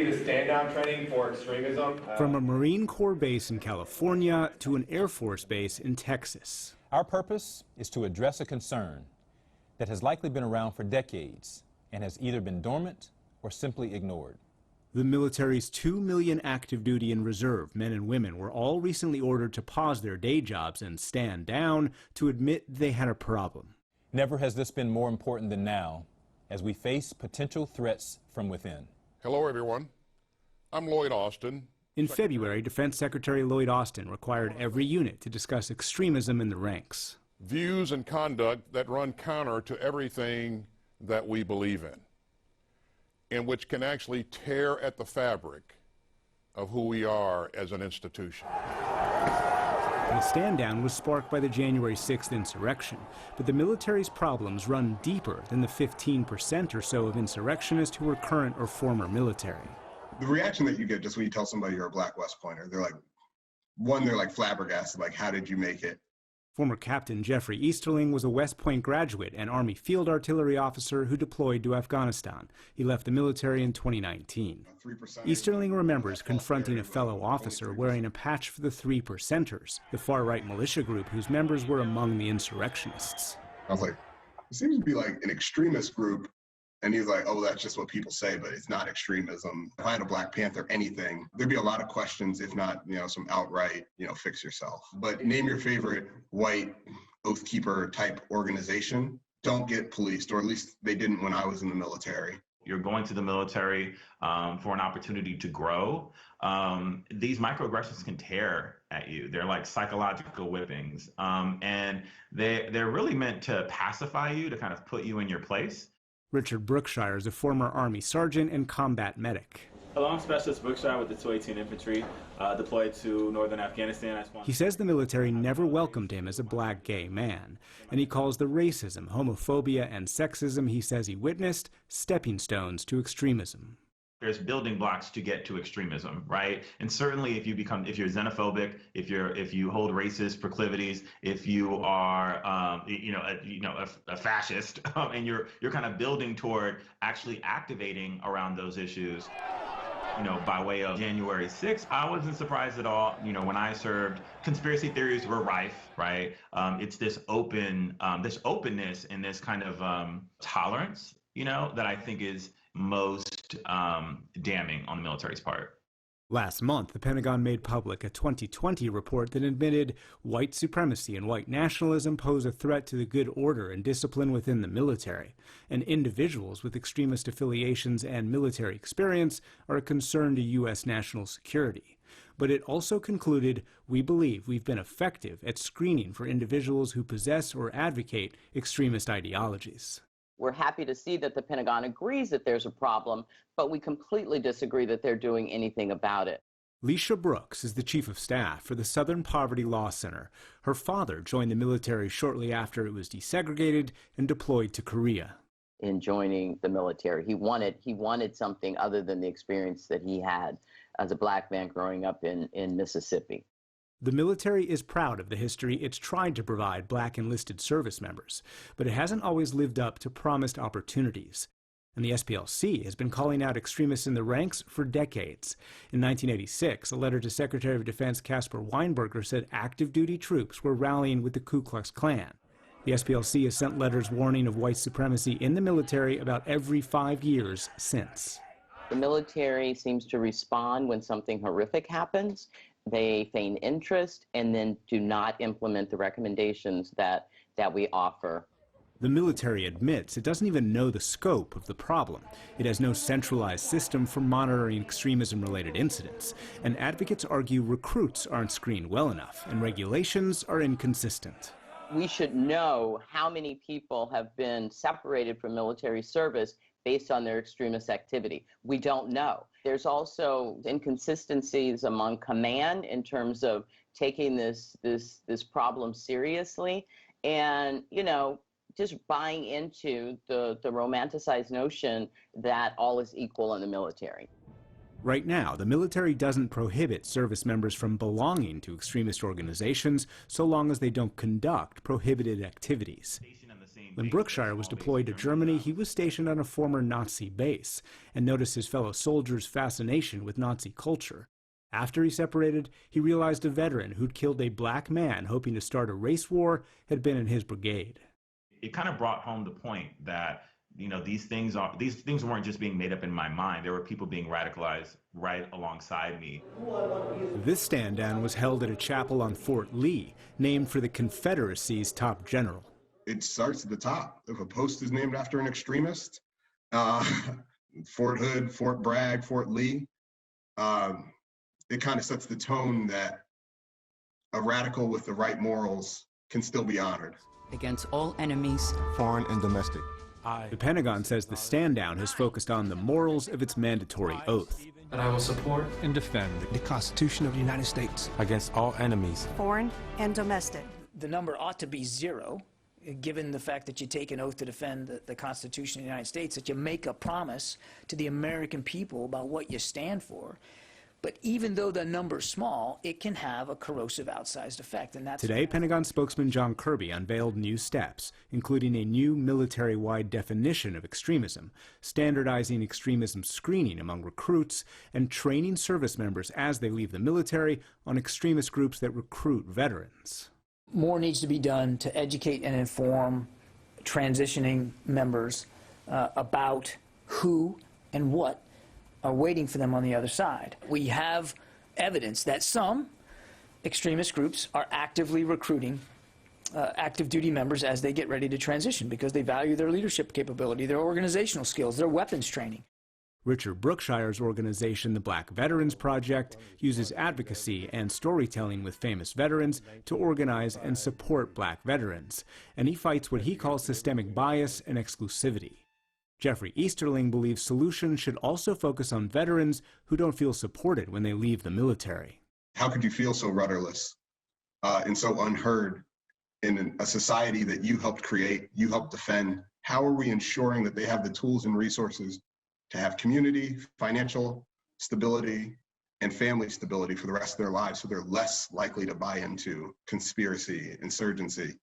be the stand-down training for extremism. From a Marine Corps base in California to an Air Force base in Texas. Our purpose is to address a concern that has likely been around for decades and has either been dormant or simply ignored. The military's 2 million active duty and reserve men and women were all recently ordered to pause their day jobs and stand down to admit they had a problem. Never has this been more important than now as we face potential threats from within. Hello, everyone. I'm Lloyd Austin. In February, Defense Secretary Lloyd Austin required every unit to discuss extremism in the ranks. Views and conduct that run counter to everything that we believe in, and which can actually tear at the fabric of who we are as an institution. The stand-down was sparked by the January 6th insurrection, but the military's problems run deeper than the 15% or so of insurrectionists who were current or former military. The reaction that you get just when you tell somebody you're a Black West Pointer, they're like, one, they're like flabbergasted, like, how did you make it? Former Captain Jeffrey Easterling was a West Point graduate and Army field artillery officer who deployed to Afghanistan. He left the military in 2019. Easterling remembers confronting a fellow officer wearing a patch for the 3%ers, the far-right militia group whose members were among the insurrectionists. I was like, it seems to be like an extremist group. And he's like, oh, that's just what people say, but it's not extremism. If I had a Black Panther anything, there'd be a lot of questions, if not, some outright, fix yourself. But name your favorite white oath keeper type organization. Don't get policed, or at least they didn't when I was in the military. You're going to the military for an opportunity to grow. These microaggressions can tear at you. They're like psychological whippings. And they're really meant to pacify you, to kind of put you in your place. Richard Brookshire is a former Army sergeant and combat medic. Hello, I'm Specialist Brookshire with the 218 Infantry, deployed to northern Afghanistan. He says the military never welcomed him as a Black gay man, and he calls the racism, homophobia, and sexism he says he witnessed stepping stones to extremism. There's building blocks to get to extremism, right? And certainly if you're xenophobic, if you hold racist proclivities, if you are, a fascist, and you're kind of building toward actually activating around those issues, by way of January 6th, I wasn't surprised at all. When I served, conspiracy theories were rife, right? It's this openness and this kind of tolerance, that I think is most damning on the military's part. Last month, the Pentagon made public a 2020 report that admitted white supremacy and white nationalism pose a threat to the good order and discipline within the military, and individuals with extremist affiliations and military experience are a concern to U.S. national security. But it also concluded, we believe we've been effective at screening for individuals who possess or advocate extremist ideologies. We're happy to see that the Pentagon agrees that there's a problem, but we completely disagree that they're doing anything about it. Leisha Brooks is the chief of staff for the Southern Poverty Law Center. Her father joined the military shortly after it was desegregated and deployed to Korea. In joining the military, he wanted something other than the experience that he had as a Black man growing up in Mississippi. The military is proud of the history it's tried to provide Black enlisted service members, but it hasn't always lived up to promised opportunities. And the SPLC has been calling out extremists in the ranks for decades. In 1986, a letter to Secretary of Defense Caspar Weinberger said active duty troops were rallying with the Ku Klux Klan. The SPLC has sent letters warning of white supremacy in the military about every 5 years since. The military seems to respond when something horrific happens. They feign interest and then do not implement the recommendations that we offer. The military admits it doesn't even know the scope of the problem. It has no centralized system for monitoring extremism-related incidents, and advocates argue recruits aren't screened well enough and regulations are inconsistent. We should know how many people have been separated from military service based on their extremist activity. We don't know. There's also inconsistencies among command in terms of taking this problem seriously and, just buying into the romanticized notion that all is equal in the military. Right now, the military doesn't prohibit service members from belonging to extremist organizations so long as they don't conduct prohibited activities. When Brookshire was deployed to Germany, he was stationed on a former Nazi base and noticed his fellow soldiers' fascination with Nazi culture. After he separated, he realized a veteran who'd killed a black man hoping to start a race war had been in his brigade. It kind of brought home the point that, you know, these things weren't just being made up in my mind. There were people being radicalized right alongside me. This stand down was held at a chapel on Fort Lee, named for the Confederacy's top general. It starts at the top. If a post is named after an extremist, Fort Hood, Fort Bragg, Fort Lee, it kind of sets the tone that a radical with the right morals can still be honored. Against all enemies, foreign and domestic. The Pentagon says the stand down has focused on the morals of its mandatory oath. That I will support and defend the Constitution of the United States against all enemies, foreign and domestic. The number ought to be 0, given the fact that you take an oath to defend the Constitution of the United States, that you make a promise to the American people about what you stand for. But even though the number's small, it can have a corrosive outsized effect. And that's today, Pentagon spokesman John Kirby unveiled new steps, including a new military-wide definition of extremism, standardizing extremism screening among recruits, and training service members as they leave the military on extremist groups that recruit veterans. More needs to be done to educate and inform transitioning members about who and what are waiting for them on the other side. We have evidence that some extremist groups are actively recruiting active duty members as they get ready to transition because they value their leadership capability, their organizational skills, their weapons training. Richard Brookshire's organization, the Black Veterans Project, uses advocacy and storytelling with famous veterans to organize and support black veterans, and he fights what he calls systemic bias and exclusivity. Jeffrey Easterling believes solutions should also focus on veterans who don't feel supported when they leave the military. How could you feel so rudderless and so unheard in a society that you helped create, you helped defend? How are we ensuring that they have the tools and resources to have community, financial stability, and family stability for the rest of their lives so they're less likely to buy into conspiracy, insurgency?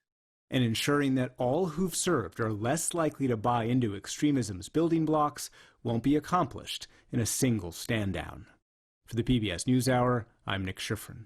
And ensuring that all who've served are less likely to buy into extremism's building blocks won't be accomplished in a single stand down. For the PBS NewsHour, I'm Nick Schifrin.